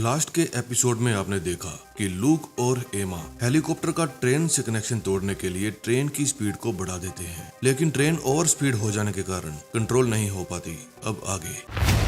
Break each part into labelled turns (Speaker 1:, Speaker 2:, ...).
Speaker 1: Last के episode में आपने देखा कि लूक और एमा हेलीकॉप्टर का ट्रेन से कनेक्शन तोड़ने के लिए ट्रेन की स्पीड को बढ़ा देते हैं, लेकिन ट्रेन ओवर स्पीड हो जाने के कारण कंट्रोल नहीं हो पाती। अब आगे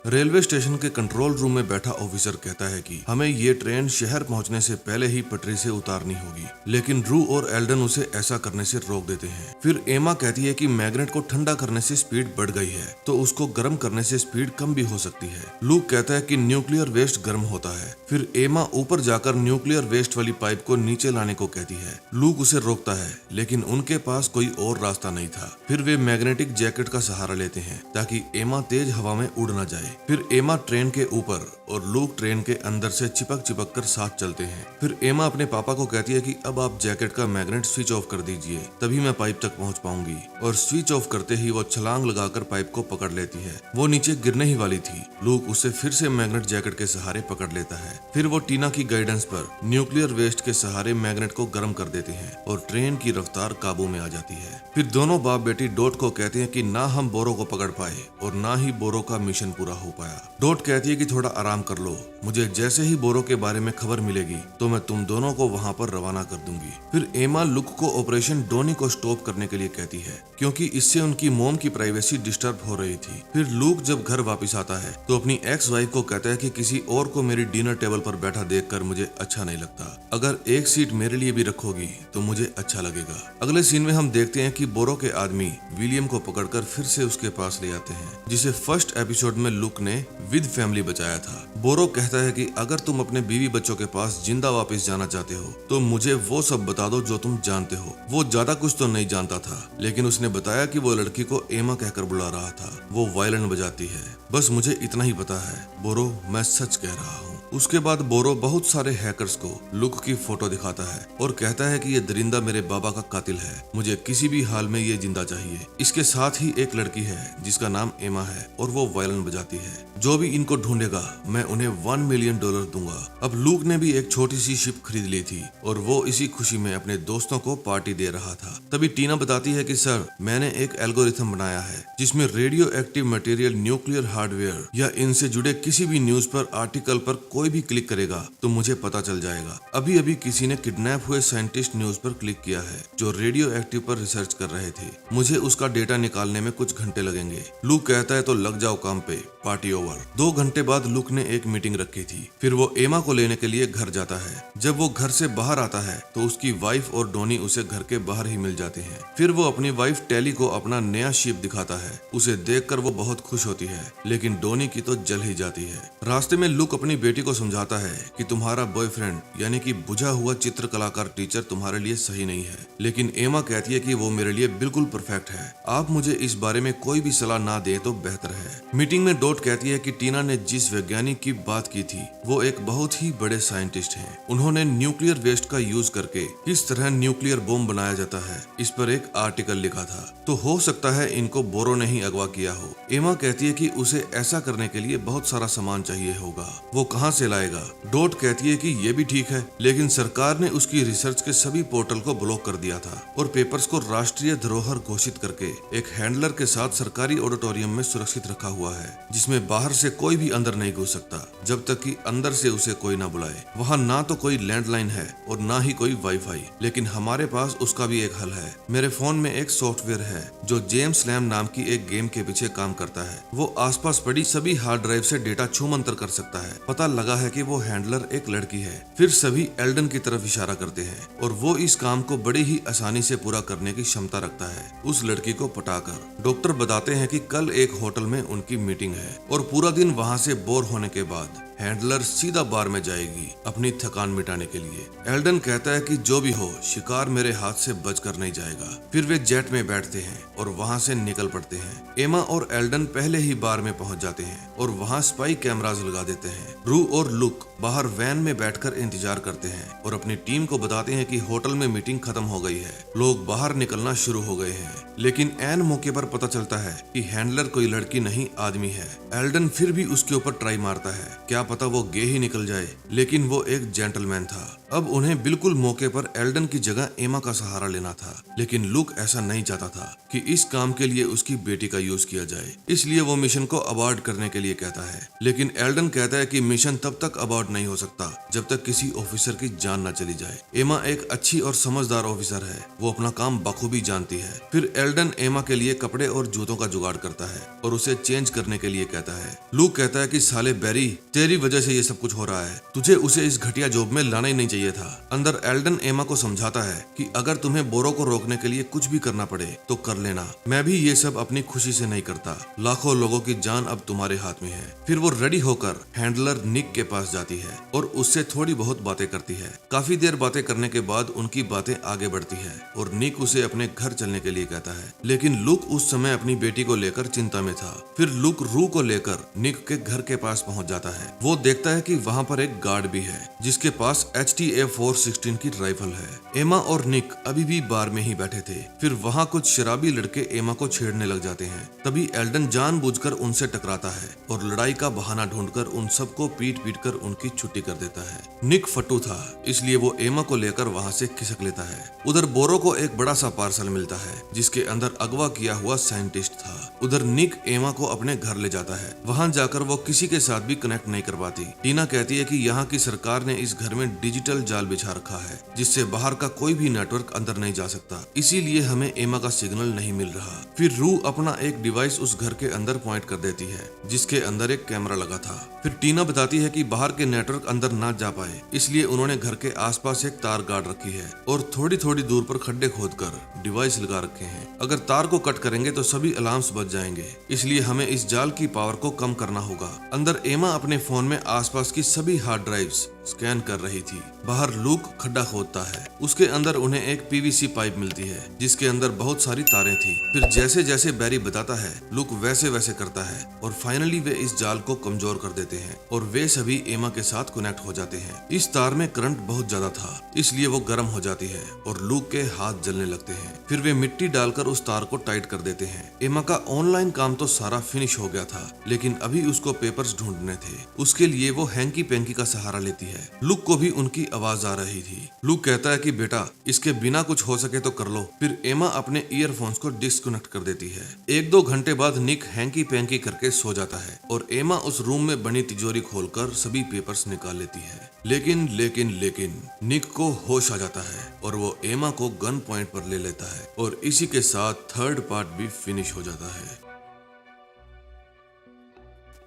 Speaker 1: रेलवे स्टेशन के कंट्रोल रूम में बैठा ऑफिसर कहता है कि हमें ये ट्रेन शहर पहुंचने से पहले ही पटरी से उतारनी होगी, लेकिन रू और एल्डन उसे ऐसा करने से रोक देते हैं। फिर एमा कहती है कि मैग्नेट को ठंडा करने से स्पीड बढ़ गई है, तो उसको गर्म करने से स्पीड कम भी हो सकती है। लूक कहता है कि न्यूक्लियर वेस्ट गर्म होता है। फिर एमा ऊपर जाकर न्यूक्लियर वेस्ट वाली पाइप को नीचे लाने को कहती है। लूक उसे रोकता है, लेकिन उनके पास कोई और रास्ता नहीं था। फिर वे मैग्नेटिक जैकेट का सहारा लेते हैं ताकि एमा तेज हवा में उड़ न जाए। फिर एमा ट्रेन के ऊपर और लूक ट्रेन के अंदर से चिपक कर साथ चलते हैं। फिर एमा अपने पापा को कहती है कि अब आप जैकेट का मैग्नेट स्विच ऑफ कर दीजिए, तभी मैं पाइप तक पहुंच पाऊंगी। और स्विच ऑफ करते ही वो छलांग लगाकर पाइप को पकड़ लेती है। वो नीचे गिरने ही वाली थी। लूक उसे फिर से मैग्नेट जैकेट के सहारे पकड़ लेता है। फिर वो टीना की गाइडेंस पर न्यूक्लियर वेस्ट के सहारे मैग्नेट को गर्म कर देते हैं और ट्रेन की रफ्तार काबू में आ जाती है। फिर दोनों बाप बेटी डॉट को कहते हैं कि ना हम बोरो को पकड़ पाए और ना ही बोरो का मिशन पूरा हो पाया। डॉट कहती है कि थोड़ा आराम कर लो, मुझे जैसे ही बोरो के बारे में खबर मिलेगी तो मैं तुम दोनों को वहां पर रवाना कर दूंगी। फिर एमा लुक को ऑपरेशन डोनी को स्टॉप करने के लिए कहती है, क्योंकि इससे उनकी मोम की प्राइवेसी डिस्टर्ब हो रही थी। फिर लूक जब घर वापस आता है तो अपनी एक्स वाइफ को कहता है कि किसी और को मेरी डिनर टेबल पर बैठा देखकर मुझे अच्छा नहीं लगता। अगर एक सीट मेरे लिए भी रखोगी तो मुझे अच्छा लगेगा। अगले सीन में हम देखते हैं कि बोरो के आदमी विलियम को पकड़कर फिर से उसके पास ले आते हैं, जिसे फर्स्ट एपिसोड में लुक ने विद फैमिली बचाया था। बोरो कहता है कि अगर तुम अपने बीवी बच्चों के पास जिंदा वापस जाना चाहते हो तो मुझे वो सब बता दो जो तुम जानते हो। वो ज्यादा कुछ तो नहीं जानता था, लेकिन उसने बताया कि वो लड़की को एमा कहकर बुला रहा था। वो वायलिन बजाती है। बस मुझे इतना ही पता है बोरो, मैं सच कह रहा हूँ। उसके बाद बोरो बहुत सारे हैकर्स को लुक की फोटो दिखाता है और कहता है कि ये दरिंदा मेरे बाबा का कातिल है, मुझे किसी भी हाल में ये जिंदा चाहिए। इसके साथ ही एक लड़की है जिसका नाम एमा है और वो वायलिन बजाती है। जो भी इनको ढूंढेगा मैं उन्हें $1 मिलियन दूंगा। अब लूक ने भी एक छोटी सी शिप खरीद ली थी और वो इसी खुशी में अपने दोस्तों को पार्टी दे रहा था। तभी टीना बताती है कि सर, मैंने एक एल्गोरिथम बनाया है जिसमें radio active material, nuclear hardware या इनसे जुड़े किसी भी न्यूज पर, आर्टिकल पर कोई भी क्लिक करेगा तो मुझे पता चल जाएगा। अभी अभी किसी ने किडनैप हुए साइंटिस्ट न्यूज पर क्लिक किया है जो रेडियो एक्टिव पर रिसर्च कर रहे थे। मुझे उसका डेटा निकालने में कुछ घंटे लगेंगे। लूक कहता है तो लग जाओ काम पे, पार्टी ओवर। 2 घंटे बाद लूक ने एक मीटिंग रखी थी। फिर वो एमा को लेने के लिए घर जाता है। जब वो घर से बाहर आता है तो उसकी वाइफ और डोनी उसे घर के बाहर ही मिल जाते हैं। फिर वो अपनी वाइफ टेली को अपना नया शिप दिखाता है। उसे देखकर वो बहुत खुश होती है, लेकिन डोनी की तो जल ही जाती है। रास्ते में लूक अपनी बेटी को समझाता है कि तुम्हारा बॉयफ्रेंड यानी कि बुझा हुआ चित्र कलाकार टीचर तुम्हारे लिए सही नहीं है, लेकिन एमा कहती है कि वो मेरे लिए बिल्कुल परफेक्ट है। आप मुझे इस बारे में कोई भी सलाह ना दें तो बेहतर है। मीटिंग में डॉट कहती है कि टीना ने जिस वैज्ञानिक की बात की थी वो एक बहुत ही बड़े साइंटिस्ट हैं। उन्होंने न्यूक्लियर वेस्ट का यूज करके किस तरह न्यूक्लियर बॉम्ब बनाया जाता है इस पर एक आर्टिकल लिखा था, तो हो सकता है इनको बोरो ने ही अगवा किया हो। एमा कहती है कि उसे ऐसा करने के लिए बहुत सारा सामान चाहिए होगा, वो कहाँ से लाएगा। डॉट कहती है कि ये भी ठीक है, लेकिन सरकार ने उसकी रिसर्च के सभी पोर्टल को ब्लॉक कर दिया था और पेपर्स को राष्ट्रीय धरोहर घोषित करके एक हैंडलर के साथ सरकारी ऑडिटोरियम में सुरक्षित रखा हुआ है, जिसमें बाहर से कोई भी अंदर नहीं घुस सकता जब तक कि अंदर से उसे कोई ना बुलाए। वहाँ ना तो कोई लैंडलाइन है और ना ही कोई वाईफाई, लेकिन हमारे पास उसका भी एक हल है। मेरे फोन में एक सॉफ्टवेयर है जो जेम्स लैम नाम की एक गेम के पीछे काम करता है। वो आसपास पड़ी सभी हार्ड ड्राइव से डेटा छूमंतर कर सकता है। पता लगा है कि वो हैंडलर एक लड़की है। फिर सभी एल्डन की तरफ इशारा करते हैं और वो इस काम को बड़ी ही आसानी से पूरा करने की क्षमता रखता है, उस लड़की को पटाकर। डॉक्टर बताते हैं कि कल एक होटल में उनकी मीटिंग है और पूरा दिन वहाँ से बोर होने के बाद हैंडलर सीधा बार में जाएगी अपनी थकान मिटाने के लिए। एल्डन कहता है कि जो भी हो, शिकार मेरे हाथ से बचकर नहीं जाएगा। फिर वे जेट में बैठते हैं और वहाँ से निकल पड़ते हैं। एमा और एल्डन पहले ही बार में पहुँच जाते हैं और वहाँ स्पाई कैमरास लगा देते हैं। रू और लुक बाहर वैन में बैठकर इंतजार करते हैं और अपनी टीम को बताते हैं कि होटल में मीटिंग खत्म हो गई है। लोग बाहर निकलना शुरू हो गए हैं, लेकिन ऐन मौके पर पता चलता है कि हैंडलर कोई लड़की नहीं आदमी है। एल्डन फिर भी उसके ऊपर ट्राई मारता है, क्या पता वो गे ही निकल जाए, लेकिन वो एक जेंटलमैन था। अब उन्हें बिल्कुल मौके पर एल्डन की जगह एमा का सहारा लेना था, लेकिन लुक ऐसा नहीं चाहता था कि इस काम के लिए उसकी बेटी का यूज किया जाए, इसलिए वो मिशन को अबॉर्ट करने के लिए कहता है। लेकिन एल्डन कहता है कि मिशन तब तक अबॉर्ट नहीं हो सकता जब तक किसी ऑफिसर की जान न चली जाए। एमा एक अच्छी और समझदार ऑफिसर है, वो अपना काम बखूबी जानती है। फिर एल्डन एमा के लिए कपड़े और जूतों का जुगाड़ करता है और उसे चेंज करने के लिए कहता है। लुक कहता है कि साले बैरी, तेरी वजह से ये सब कुछ हो रहा है, तुझे उसे इस घटिया जॉब में लाना ही नहीं चाहिए था। अंदर एल्डन एमा को समझाता है कि अगर तुम्हें बोरो को रोकने के लिए कुछ भी करना पड़े तो कर लेना, मैं भी ये सब अपनी खुशी से नहीं करता, लाखों लोगों की जान अब तुम्हारे हाथ में है। फिर वो रेडी होकर हैंडलर निक के पास जाती है और उससे थोड़ी बहुत बातें करती है। काफी देर बातें करने के बाद उनकी बातें आगे बढ़ती है और निक उसे अपने घर चलने के लिए कहता है, लेकिन लुक उस समय अपनी बेटी को लेकर चिंता में था। फिर लुक रू को लेकर निक के घर के पास पहुंच जाता है। वो देखता है कि वहाँ पर एक गार्ड भी है जिसके पास HTA-416 की राइफल है। एमा और निक अभी भी बार में ही बैठे थे। फिर वहाँ कुछ शराबी लड़के एमा को छेड़ने लग जाते हैं। तभी एल्डन जानबूझकर उनसे टकराता है और लड़ाई का बहाना ढूंढकर उन सबको पीट पीट कर उनकी छुट्टी कर देता है। निक फट्टू था, इसलिए वो एमा को लेकर वहाँ से खिसक लेता है। उधर बोरो को एक बड़ा सा पार्सल मिलता है जिसके अंदर अगवा किया हुआ साइंटिस्ट था। उधर निक एमा को अपने घर ले जाता है। वहाँ जाकर वो किसी के साथ भी कनेक्ट नहीं कर पाती। टीना कहती है कि यहाँ की सरकार ने इस घर में डिजिटल जाल बिछा रखा है जिससे बाहर का कोई भी नेटवर्क अंदर नहीं जा सकता, इसीलिए हमें एमा का सिग्नल नहीं मिल रहा। फिर रू अपना एक डिवाइस उस घर के अंदर पॉइंट कर देती है जिसके अंदर एक कैमरा लगा था। फिर टीना बताती है कि बाहर के नेटवर्क अंदर ना जा पाए इसलिए उन्होंने घर के आसपास एक तार गाड़ रखी है और थोड़ी थोड़ी दूर पर खड्डे खोदकर डिवाइस लगा रखे हैं। अगर तार को कट करेंगे तो सभी अलार्म्स बज जाएंगे, इसलिए हमें इस जाल की पावर को कम करना होगा। अंदर एमा अपने फोन में आसपास की सभी हार्ड ड्राइव्स स्कैन कर रही थी। बाहर लुक खड्डा खोदता है, उसके अंदर उन्हें एक PVC पाइप मिलती है जिसके अंदर बहुत सारी तारें थी। फिर जैसे जैसे बैरी बताता है लुक वैसे वैसे करता है और फाइनली वे इस जाल को कमजोर कर देते हैं और वे सभी एमा के साथ कनेक्ट हो जाते हैं। इस तार में करंट बहुत ज्यादा था इसलिए वो गर्म हो जाती है और लुक के हाथ जलने लगते हैं। फिर वे मिट्टी डालकर उस तार को टाइट कर देते हैं। एमा का ऑनलाइन काम तो सारा फिनिश हो गया था, लेकिन अभी उसको पेपर्स ढूंढने थे। उसके लिए वो हैंकी पैंकी का सहारा लेती है। लुक को भी उनकी आवाज आ रही थी। लुक कहता है कि बेटा इसके बिना कुछ हो सके तो कर लो। फिर एमा अपने ईयरफोन्स को डिस्कनेक्ट कर देती है। 1-2 घंटे बाद निक हैंकी पैंकी करके सो जाता है और एमा उस रूम में बनी तिजोरी खोलकर सभी पेपर्स निकाल लेती है। लेकिन निक को होश आ जाता है और वो एमा को गन पॉइंट पर ले लेता है और इसी के साथ थर्ड पार्ट भी फिनिश हो जाता है।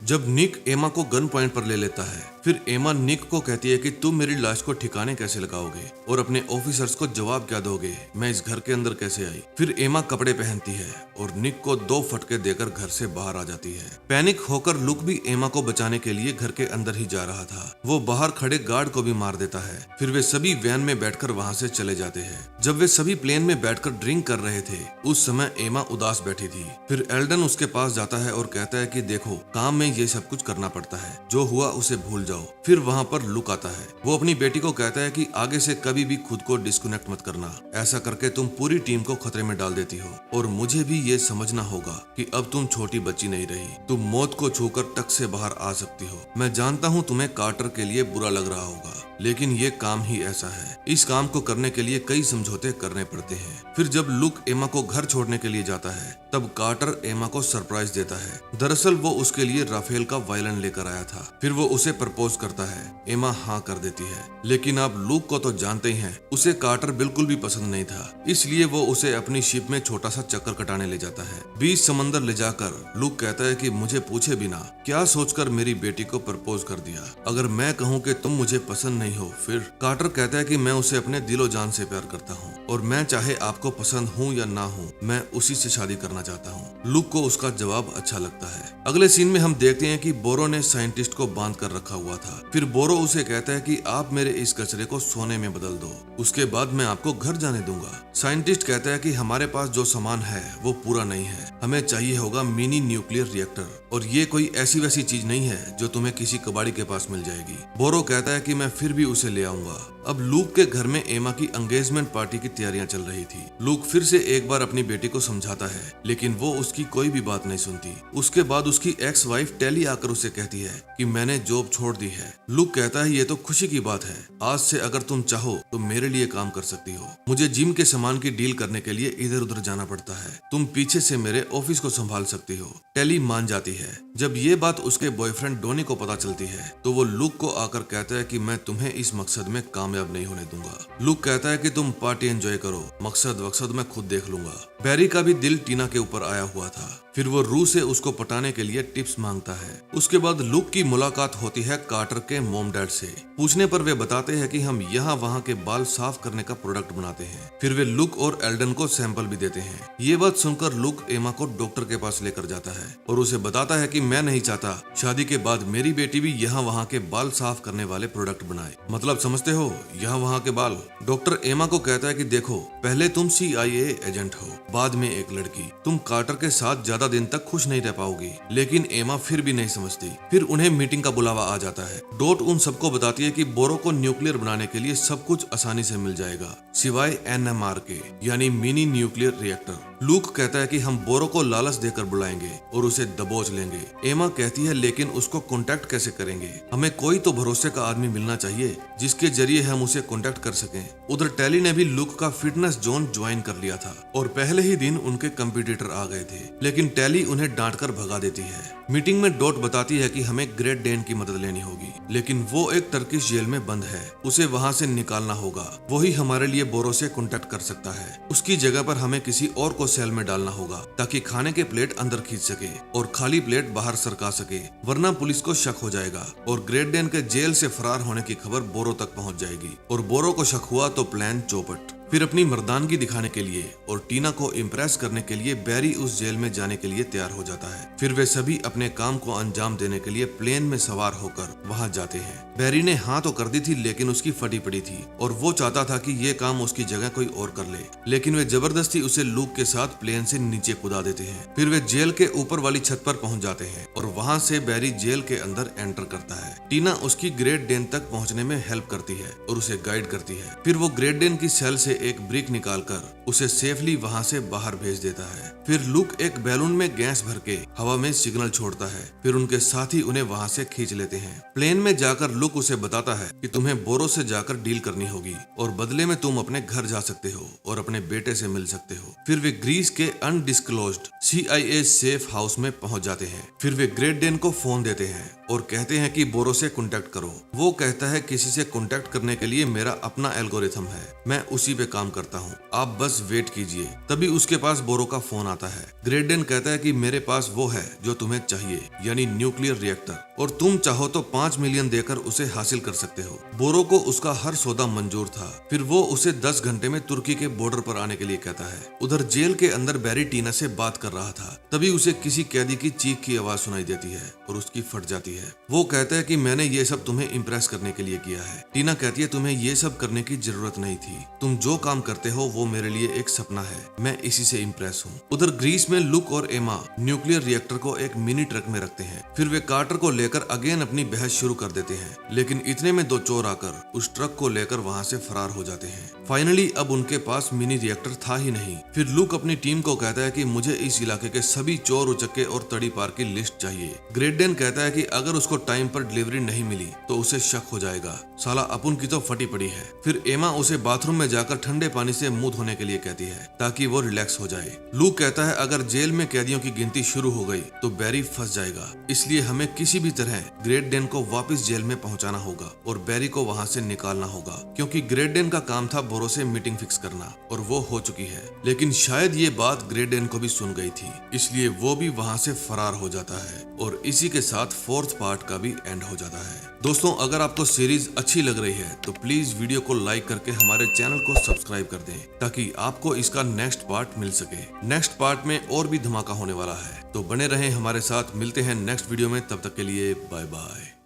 Speaker 1: जब निक एमा को गन पॉइंट पर ले लेता है, फिर एमा निक को कहती है कि तुम मेरी लाश को ठिकाने कैसे लगाओगे और अपने ऑफिसर्स को जवाब क्या दोगे, मैं इस घर के अंदर कैसे आई। फिर एमा कपड़े पहनती है और निक को 2 फटके देकर घर से बाहर आ जाती है। पैनिक होकर लुक भी एमा को बचाने के लिए घर के अंदर ही जा रहा था। वो बाहर खड़े गार्ड को भी मार देता है। फिर वे सभी वैन में बैठकर वहाँ से चले जाते हैं। जब वे सभी प्लेन में बैठकर ड्रिंक कर रहे थे उस समय एमा उदास बैठी थी। फिर एल्डन उसके पास जाता है और कहता है कि देखो काम में ये सब कुछ करना पड़ता है, जो हुआ उसे भूल जाओ। फिर वहाँ पर लुक आता है। वो अपनी बेटी को कहता है कि आगे से कभी भी खुद को डिस्कनेक्ट मत करना, ऐसा करके तुम पूरी टीम को खतरे में डाल देती हो और मुझे भी ये समझना होगा कि अब तुम छोटी बच्ची नहीं रही, तुम मौत को छूकर टक से बाहर आ सकती हो। मैं जानता हूँ तुम्हें कार्टर के लिए बुरा लग रहा होगा, लेकिन ये काम ही ऐसा है। इस काम को करने के लिए कई समझौते करने पड़ते हैं। फिर जब लुक एमा को घर छोड़ने के लिए जाता है तब कार्टर एमा को सरप्राइज देता है। दरअसल वो उसके लिए राफेल का वायलिन लेकर आया था। फिर वो उसे प्रपोज करता है। एमा हाँ कर देती है, लेकिन आप लुक को तो जानते ही हैं, उसे कार्टर बिल्कुल भी पसंद नहीं था, इसलिए वो उसे अपनी शिप में छोटा सा चक्कर कटाने ले जाता है। बीच समंदर ले जाकर लुक कहता है कि मुझे पूछे बिना क्या सोचकर मेरी बेटी को प्रपोज कर दिया, अगर मैं कहूँ कि तुम मुझे पसंद नहीं हो। फिर कार्टर कहता है कि मैं उसे अपने दिलो जान से प्यार करता हूँ और मैं चाहे आपको पसंद हूँ या ना हूँ, मैं उसी से शादी करना चाहता हूँ। लुक को उसका जवाब अच्छा लगता है। अगले सीन में हम देखते हैं कि बोरो ने साइंटिस्ट को बांध कर रखा हुआ था। फिर बोरो उसे कहता है कि आप मेरे इस कचरे को सोने में बदल दो, उसके बाद मैं आपको घर जाने दूंगा। साइंटिस्ट कहता है कि हमारे पास जो सामान है वो पूरा नहीं है, हमें चाहिए होगा मिनी न्यूक्लियर रिएक्टर। और ये कोई ऐसी वैसी चीज नहीं है जो तुम्हें किसी कबाड़ी के पास मिल जाएगी। बोरो कहता है कि मैं फिर भी उसे ले आऊंगा। अब लूक के घर में एमा की एंगेजमेंट पार्टी की तैयारियां चल रही थी। लूक फिर से एक बार अपनी बेटी को समझाता है, लेकिन वो उसकी कोई भी बात नहीं सुनती। उसके बाद उसकी एक्स वाइफ टेली आकर उसे कहती है कि मैंने जॉब छोड़ दी है। लूक कहता है ये तो खुशी की बात है, आज से अगर तुम चाहो तो मेरे लिए काम कर सकती हो। मुझे जिम के सामान की डील करने के लिए इधर उधर जाना पड़ता है, तुम पीछे से मेरे ऑफिस को संभाल सकती हो। टेली मान जाती है। जब ये बात उसके बॉयफ्रेंड डोनी को पता चलती है तो वो लूक को आकर कहता है कि मैं तुम्हें इस मकसद में कामयाब नहीं होने दूंगा। लूक कहता है कि तुम पार्टी एंजॉय करो, मकसद मैं खुद देख लूंगा। बैरी का भी दिल टीना के ऊपर आया हुआ था। फिर वो रू से उसको पटाने के लिए टिप्स मांगता है। उसके बाद लूक की मुलाकात होती है कार्टर के मॉम डैड से। पूछने पर वे बताते हैं कि हम यहाँ वहाँ के बाल साफ करने का प्रोडक्ट बनाते हैं। फिर वे लूक और एल्डन को सैंपल भी देते हैं। ये बात सुनकर लूक एमा को डॉक्टर के पास लेकर जाता है और उसे बताता है कि मैं नहीं चाहता शादी के बाद मेरी बेटी भी यहाँ वहाँ के बाल साफ करने वाले प्रोडक्ट बनाए। मतलब समझते हो, यहाँ वहाँ के बाल। डॉक्टर एमा को कहता है कि देखो, पहले तुम CIA एजेंट हो, बाद में एक लड़की, तुम कार्टर के साथ ज्यादा दिन तक खुश नहीं रह पाओगी। लेकिन एमा फिर भी नहीं समझती। फिर उन्हें मीटिंग का बुलावा आ जाता है। डॉट उन सबको बताती है कि बोरो को न्यूक्लियर बनाने के लिए सब कुछ आसानी से मिल जाएगा, सिवाय NMR के, यानी मिनी न्यूक्लियर रिएक्टर। लूक कहता है कि हम बोरो को लालच देकर बुलाएंगे और उसे दबोच लेंगे। एमा कहती है लेकिन उसको कांटेक्ट कैसे करेंगे? हमें कोई तो भरोसे का आदमी मिलना चाहिए जिसके जरिए हम उसे कांटेक्ट कर सकें। उधर टेली ने भी लूक का फिटनेस जोन ज्वाइन कर लिया था और पहले ही दिन उनके कंपटीटर आ गए थे, लेकिन टेली उन्हें डांटकर भगा देती है। मीटिंग में डॉट बताती है कि हमें ग्रेट डेन की मदद लेनी होगी, लेकिन वो एक टर्किश जेल में बंद है, उसे वहाँ से निकालना होगा। वही हमारे लिए बोरो से कांटेक्ट कर सकता है। उसकी जगह पर हमें किसी और को सेल में डालना होगा ताकि खाने के प्लेट अंदर खींच सके और खाली प्लेट बाहर सरका सके, वरना पुलिस को शक हो जाएगा और ग्रेट डेन के जेल से फरार होने की खबर बोरो तक पहुंच जाएगी और बोरो को शक हुआ तो प्लान चौपट। फिर अपनी मर्दानगी दिखाने के लिए और टीना को इम्प्रेस करने के लिए बैरी उस जेल में जाने के लिए तैयार हो जाता है। फिर वे सभी अपने काम को अंजाम देने के लिए प्लेन में सवार होकर वहां जाते हैं। बैरी ने हाँ तो कर दी थी, लेकिन उसकी फटी पड़ी थी और वो चाहता था कि ये काम उसकी जगह कोई और कर ले, लेकिन वे जबरदस्ती उसे लूक के साथ प्लेन से नीचे कूदा देते हैं। फिर वे जेल के ऊपर वाली छत पर पहुंच जाते हैं और वहां से बैरी जेल के अंदर एंटर करता है। टीना उसकी ग्रेट डेन तक पहुंचने में हेल्प करती है और उसे गाइड करती है। फिर वो ग्रेट डेन की सेल से एक ब्रिक निकालकर उसे सेफली वहां से बाहर भेज देता है। फिर लूक एक बैलून में गैस भर के हवा में सिग्नल छोड़ता है। फिर उनके साथी उन्हें वहां से खींच लेते हैं। प्लेन में जाकर लूक उसे बताता है कि तुम्हें बोरो से जाकर डील करनी होगी और बदले में तुम अपने घर जा सकते हो और अपने बेटे से मिल सकते हो। फिर वे ग्रीस के अनडिस्क्लोज्ड CIA सेफ हाउस में पहुंच जाते हैं। फिर वे ग्रेट डेन को फोन देते हैं और कहते हैं कि बोरो से कांटेक्ट करो। वो कहता है किसी से कांटेक्ट करने के लिए मेरा अपना एल्गोरिथम है, मैं उसी पे काम करता हूँ, आप बस वेट कीजिए। तभी उसके पास बोरो का फोन आता है। ग्रेट डेन कहता है कि मेरे पास वो है जो तुम्हें चाहिए, यानी न्यूक्लियर रिएक्टर, और तुम चाहो तो 5 मिलियन देकर उसे हासिल कर सकते हो। बोरो को उसका हर सौदा मंजूर था। फिर वो उसे 10 घंटे में तुर्की के बॉर्डर पर आने के लिए कहता है। उधर जेल के अंदर बैरी टीना से बात कर रहा था। तभी उसे किसी कैदी की चीख की आवाज सुनाई देती है और उसकी फट जाती है। वो कहता है कि मैंने ये सब तुम्हें इम्प्रेस करने के लिए किया है। टीना कहती है तुम्हें ये सब करने की जरूरत नहीं थी, तुम जो काम करते हो वो मेरे लिए एक सपना है, मैं इसी से इम्प्रेस हूँ। उधर ग्रीस में लुक और एमा न्यूक्लियर रिएक्टर को एक मिनी ट्रक में रखते हैं। फिर वे कार्टर को लेकर अगेन अपनी बहस शुरू कर देते हैं, लेकिन इतने में 2 चोर आकर उस ट्रक को लेकर वहाँ से फरार हो जाते हैं। फाइनली अब उनके पास मिनी रिएक्टर था ही नहीं। फिर लुक अपनी टीम को कहता है कि मुझे इस इलाके के सभी चोर उचक्के और तड़ीपार की लिस्ट चाहिए। ग्रेट डेन कहता है कि अगर उसको टाइम पर डिलीवरी नहीं मिली तो उसे शक हो जाएगा, साला अपुन की तो फटी पड़ी है। फिर एमा उसे बाथरूम में जाकर ठंडे पानी से मुंह धोने के लिए कहती है ताकि वो रिलैक्स हो जाए। लुक कहता है अगर जेल में कैदियों की गिनती शुरू हो गई तो बैरी फंस जाएगा, इसलिए हमें किसी भी तरह ग्रेट डेन को वापस जेल में पहुंचाना होगा और बैरी को वहां से निकालना होगा, क्योंकि ग्रेट डेन का काम था बोरो से मीटिंग फिक्स करना और वो हो चुकी है। लेकिन शायद ये बात ग्रेट डेन को भी सुन गई थी, इसलिए वो भी वहां से फरार हो जाता है और इसी के साथ 4th पार्ट का भी एंड हो जाता है। दोस्तों, अगर आपको सीरीज अच्छी लग रही है तो प्लीज वीडियो को लाइक करके हमारे चैनल को सब्सक्राइब कर दें ताकि आपको इसका नेक्स्ट पार्ट मिल सके। नेक्स्ट पार्ट में और भी धमाका होने वाला है, तो बने रहें हमारे साथ। मिलते हैं नेक्स्ट वीडियो में, तब तक के लिए बाय बाय।